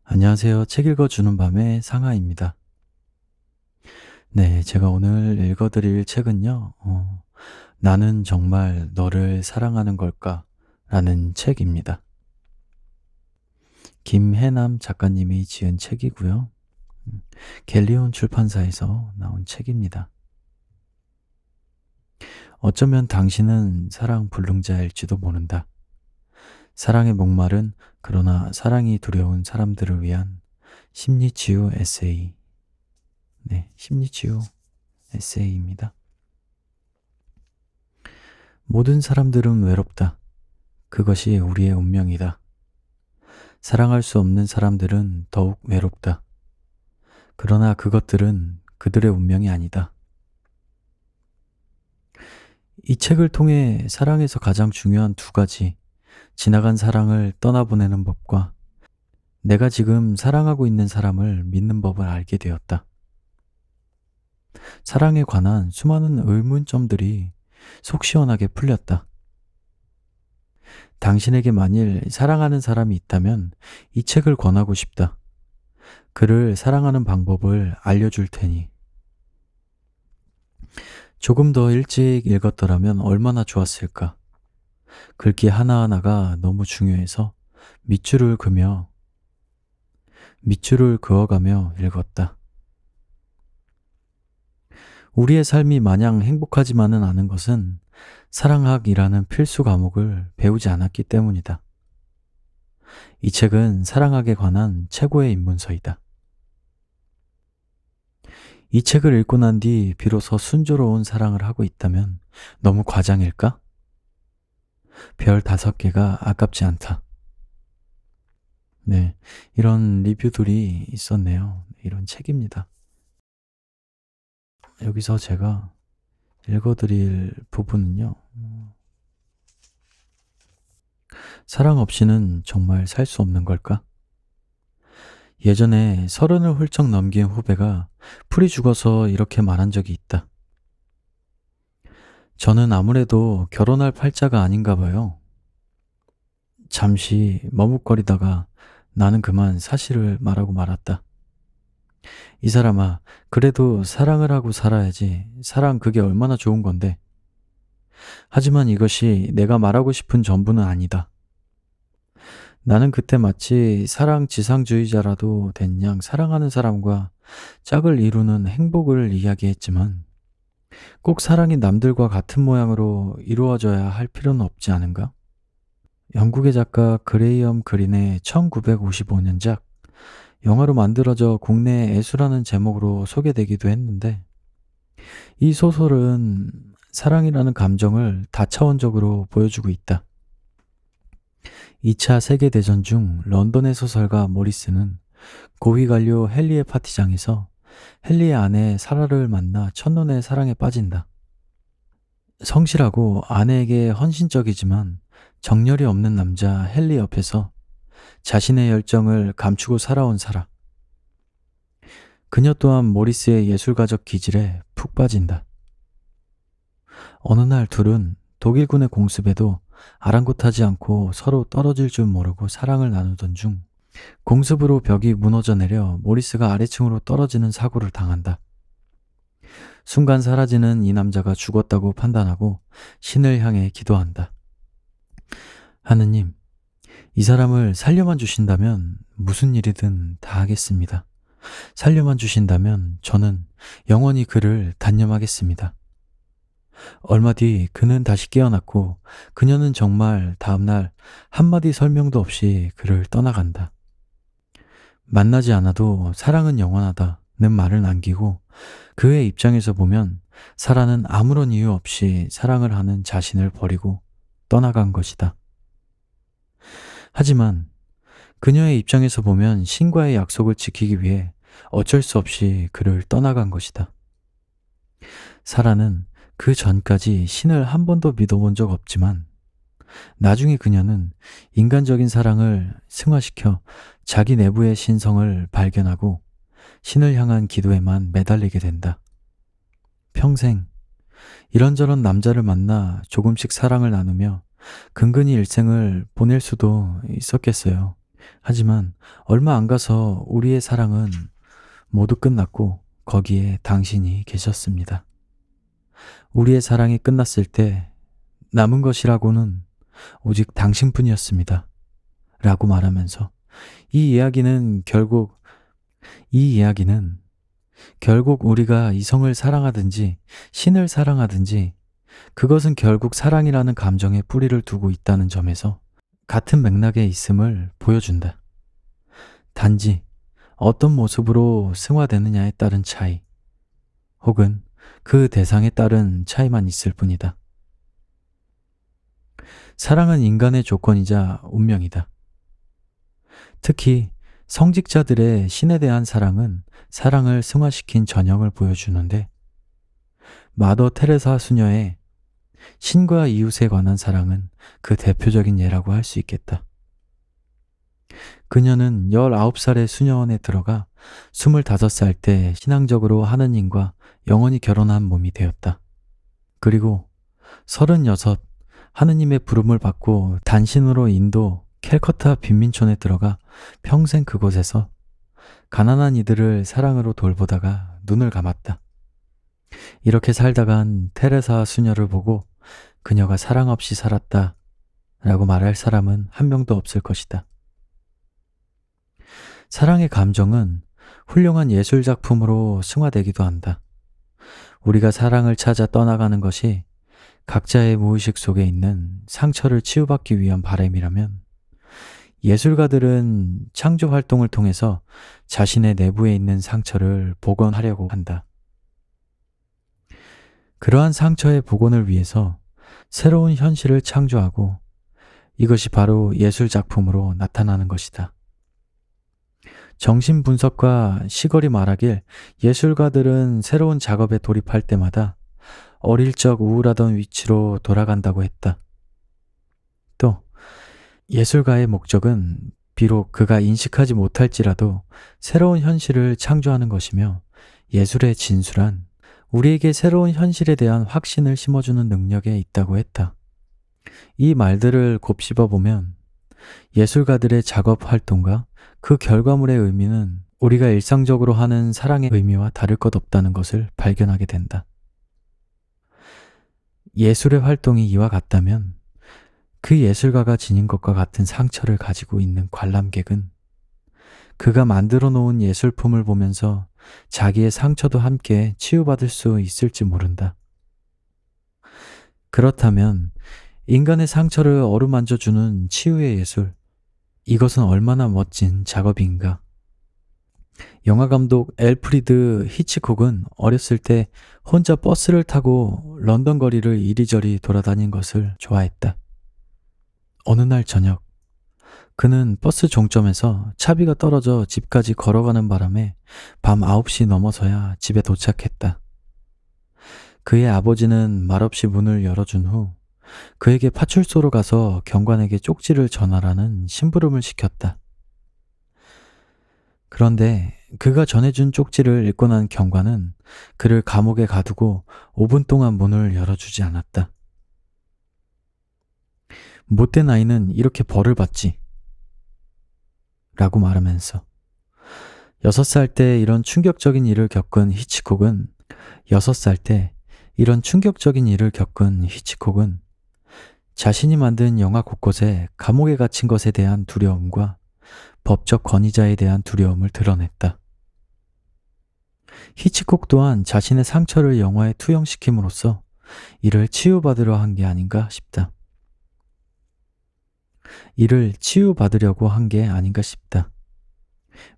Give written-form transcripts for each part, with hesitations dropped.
안녕하세요. 책 읽어주는 밤의 상하입니다. 네, 제가 오늘 읽어드릴 책은요, 나는 정말 너를 사랑하는 걸까? 라는 책입니다. 김해남 작가님이 지은 책이고요. 갤리온 출판사에서 나온 책입니다. 어쩌면 당신은 사랑 불능자일지도 모른다. 사랑의 목마른 그러나 사랑이 두려운 사람들을 위한 심리치유 에세이. 네, 심리치유 에세이입니다. 모든 사람들은 외롭다. 그것이 우리의 운명이다. 사랑할 수 없는 사람들은 더욱 외롭다. 그러나 그것들은 그들의 운명이 아니다. 이 책을 통해 사랑에서 가장 중요한 두 가지, 지나간 사랑을 떠나보내는 법과 내가 지금 사랑하고 있는 사람을 믿는 법을 알게 되었다. 사랑에 관한 수많은 의문점들이 속 시원하게 풀렸다. 당신에게 만일 사랑하는 사람이 있다면 이 책을 권하고 싶다. 그를 사랑하는 방법을 알려줄 테니. 조금 더 일찍 읽었더라면 얼마나 좋았을까. 글귀 하나하나가 너무 중요해서 밑줄을 그어가며 읽었다. 우리의 삶이 마냥 행복하지만은 않은 것은 사랑학이라는 필수 과목을 배우지 않았기 때문이다. 이 책은 사랑학에 관한 최고의 입문서이다. 이 책을 읽고 난 뒤 비로소 순조로운 사랑을 하고 있다면 너무 과장일까? 별 5개가 아깝지 않다. 네, 이런 리뷰들이 있었네요. 이런 책입니다. 여기서 제가 읽어드릴 부분은요. 사랑 없이는 정말 살 수 없는 걸까? 예전에 30을 훌쩍 넘긴 후배가 풀이 죽어서 이렇게 말한 적이 있다. 저는 아무래도 결혼할 팔자가 아닌가 봐요. 잠시 머뭇거리다가 나는 그만 사실을 말하고 말았다. 이 사람아, 그래도 사랑을 하고 살아야지. 사랑 그게 얼마나 좋은 건데. 하지만 이것이 내가 말하고 싶은 전부는 아니다. 나는 그때 마치 사랑 지상주의자라도 된 양 사랑하는 사람과 짝을 이루는 행복을 이야기했지만 꼭 사랑이 남들과 같은 모양으로 이루어져야 할 필요는 없지 않은가? 영국의 작가 그레이엄 그린의 1955년작 영화로 만들어져 국내 애수라는 제목으로 소개되기도 했는데 이 소설은 사랑이라는 감정을 다차원적으로 보여주고 있다. 2차 세계대전 중 런던의 소설가 모리스는 고위 관료 헨리의 파티장에서 헨리의 아내 사라를 만나 첫눈에 사랑에 빠진다. 성실하고 아내에게 헌신적이지만 정열이 없는 남자 헨리 옆에서 자신의 열정을 감추고 살아온 사라. 그녀 또한 모리스의 예술가적 기질에 푹 빠진다. 어느 날 둘은 독일군의 공습에도 아랑곳하지 않고 서로 떨어질 줄 모르고 사랑을 나누던 중 공습으로 벽이 무너져 내려 모리스가 아래층으로 떨어지는 사고를 당한다. 순간 사라지는 이 남자가 죽었다고 판단하고 신을 향해 기도한다. 하느님, 이 사람을 살려만 주신다면 무슨 일이든 다 하겠습니다. 살려만 주신다면 저는 영원히 그를 단념하겠습니다. 얼마 뒤 그는 다시 깨어났고 그녀는 정말 다음날 한마디 설명도 없이 그를 떠나간다. 만나지 않아도 사랑은 영원하다는 말을 남기고 그의 입장에서 보면 사라는 아무런 이유 없이 사랑을 하는 자신을 버리고 떠나간 것이다. 하지만 그녀의 입장에서 보면 신과의 약속을 지키기 위해 어쩔 수 없이 그를 떠나간 것이다. 사라는 그 전까지 신을 한 번도 믿어본 적 없지만 나중에 그녀는 인간적인 사랑을 승화시켜 자기 내부의 신성을 발견하고 신을 향한 기도에만 매달리게 된다. 평생 이런저런 남자를 만나 조금씩 사랑을 나누며 근근히 일생을 보낼 수도 있었겠어요. 하지만 얼마 안 가서 우리의 사랑은 모두 끝났고 거기에 당신이 계셨습니다. 우리의 사랑이 끝났을 때 남은 것이라고는 오직 당신뿐이었습니다. 라고 말하면서 이 이야기는 결국 이 이야기는 결국 우리가 이성을 사랑하든지 신을 사랑하든지 그것은 결국 사랑이라는 감정에 뿌리를 두고 있다는 점에서 같은 맥락에 있음을 보여준다. 단지 어떤 모습으로 승화되느냐에 따른 차이, 혹은 그 대상에 따른 차이만 있을 뿐이다. 사랑은 인간의 조건이자 운명이다. 특히 성직자들의 신에 대한 사랑은 사랑을 승화시킨 전형을 보여주는데, 마더 테레사 수녀의 신과 이웃에 관한 사랑은 그 대표적인 예라고 할 수 있겠다. 그녀는 19살의 수녀원에 들어가 25살 때 신앙적으로 하느님과 영원히 결혼한 몸이 되었다. 그리고 36, 하느님의 부름을 받고 단신으로 인도 캘커타 빈민촌에 들어가 평생 그곳에서 가난한 이들을 사랑으로 돌보다가 눈을 감았다. 이렇게 살다간 테레사 수녀를 보고 그녀가 사랑 없이 살았다 라고 말할 사람은 한 명도 없을 것이다. 사랑의 감정은 훌륭한 예술작품으로 승화되기도 한다. 우리가 사랑을 찾아 떠나가는 것이 각자의 무의식 속에 있는 상처를 치유받기 위한 바람이라면, 예술가들은 창조 활동을 통해서 자신의 내부에 있는 상처를 복원하려고 한다. 그러한 상처의 복원을 위해서 새로운 현실을 창조하고, 이것이 바로 예술작품으로 나타나는 것이다. 정신분석가 시걸이 말하길, 예술가들은 새로운 작업에 돌입할 때마다 어릴 적 우울하던 위치로 돌아간다고 했다. 또 예술가의 목적은 비록 그가 인식하지 못할지라도 새로운 현실을 창조하는 것이며, 예술의 진수란 우리에게 새로운 현실에 대한 확신을 심어주는 능력에 있다고 했다. 이 말들을 곱씹어 보면 예술가들의 작업 활동과 그 결과물의 의미는 우리가 일상적으로 하는 사랑의 의미와 다를 것 없다는 것을 발견하게 된다. 예술의 활동이 이와 같다면 그 예술가가 지닌 것과 같은 상처를 가지고 있는 관람객은 그가 만들어 놓은 예술품을 보면서 자기의 상처도 함께 치유받을 수 있을지 모른다. 그렇다면 인간의 상처를 어루만져주는 치유의 예술, 이것은 얼마나 멋진 작업인가. 영화감독 엘프리드 히치콕은 어렸을 때 혼자 버스를 타고 런던 거리를 이리저리 돌아다닌 것을 좋아했다. 어느 날 저녁, 그는 버스 종점에서 차비가 떨어져 집까지 걸어가는 바람에 밤 9시 넘어서야 집에 도착했다. 그의 아버지는 말없이 문을 열어준 후 그에게 파출소로 가서 경관에게 쪽지를 전하라는 심부름을 시켰다. 그런데 그가 전해준 쪽지를 읽고 난 경관은 그를 감옥에 가두고 5분 동안 문을 열어주지 않았다. 못된 아이는 이렇게 벌을 받지 라고 말하면서, 6살 때 이런 충격적인 일을 겪은 히치콕은 6살 때 이런 충격적인 일을 겪은 히치콕은 자신이 만든 영화 곳곳에 감옥에 갇힌 것에 대한 두려움과 법적 권위자에 대한 두려움을 드러냈다. 히치콕 또한 자신의 상처를 영화에 투영시킴으로써 이를 치유받으려 한 게 아닌가 싶다.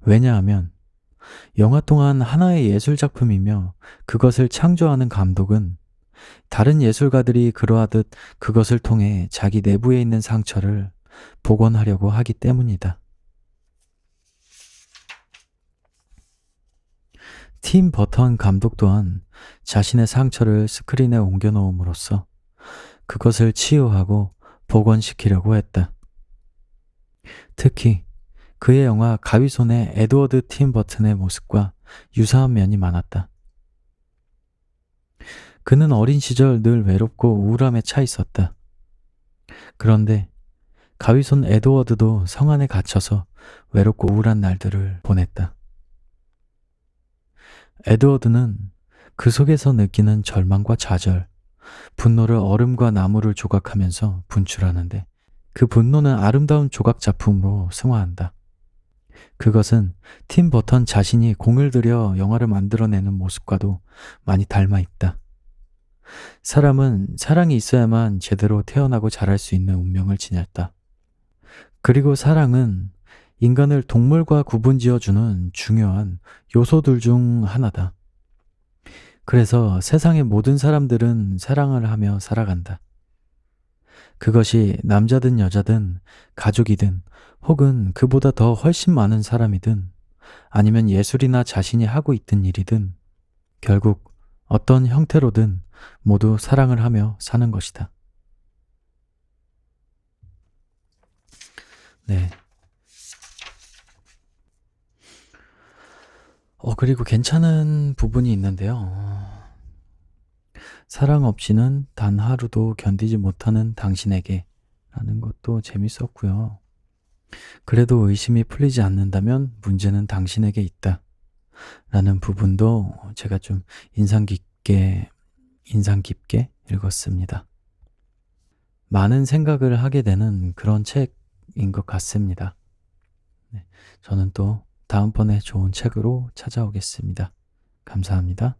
왜냐하면 영화 또한 하나의 예술작품이며 그것을 창조하는 감독은 다른 예술가들이 그러하듯 그것을 통해 자기 내부에 있는 상처를 복원하려고 하기 때문이다. 팀 버턴 감독 또한 자신의 상처를 스크린에 옮겨놓음으로써 그것을 치유하고 복원시키려고 했다. 특히 그의 영화 가위손의 에드워드 팀 버튼의 모습과 유사한 면이 많았다. 그는 어린 시절 늘 외롭고 우울함에 차 있었다. 그런데 가위손 에드워드도 성 안에 갇혀서 외롭고 우울한 날들을 보냈다. 에드워드는 그 속에서 느끼는 절망과 좌절, 분노를 얼음과 나무를 조각하면서 분출하는데 그 분노는 아름다운 조각 작품으로 승화한다. 그것은 팀 버턴 자신이 공을 들여 영화를 만들어내는 모습과도 많이 닮아 있다. 사람은 사랑이 있어야만 제대로 태어나고 자랄 수 있는 운명을 지녔다. 그리고 사랑은 인간을 동물과 구분지어주는 중요한 요소들 중 하나다. 그래서 세상의 모든 사람들은 사랑을 하며 살아간다. 그것이 남자든 여자든 가족이든 혹은 그보다 더 훨씬 많은 사람이든 아니면 예술이나 자신이 하고 있던 일이든 결국 어떤 형태로든 모두 사랑을 하며 사는 것이다. 네. 그리고 괜찮은 부분이 있는데요. 사랑 없이는 단 하루도 견디지 못하는 당신에게 라는 것도 재밌었고요. 그래도 의심이 풀리지 않는다면 문제는 당신에게 있다. 라는 부분도 제가 좀 인상 깊게 읽었습니다. 많은 생각을 하게 되는 그런 책인 것 같습니다. 네, 저는 또 다음번에 좋은 책으로 찾아오겠습니다. 감사합니다.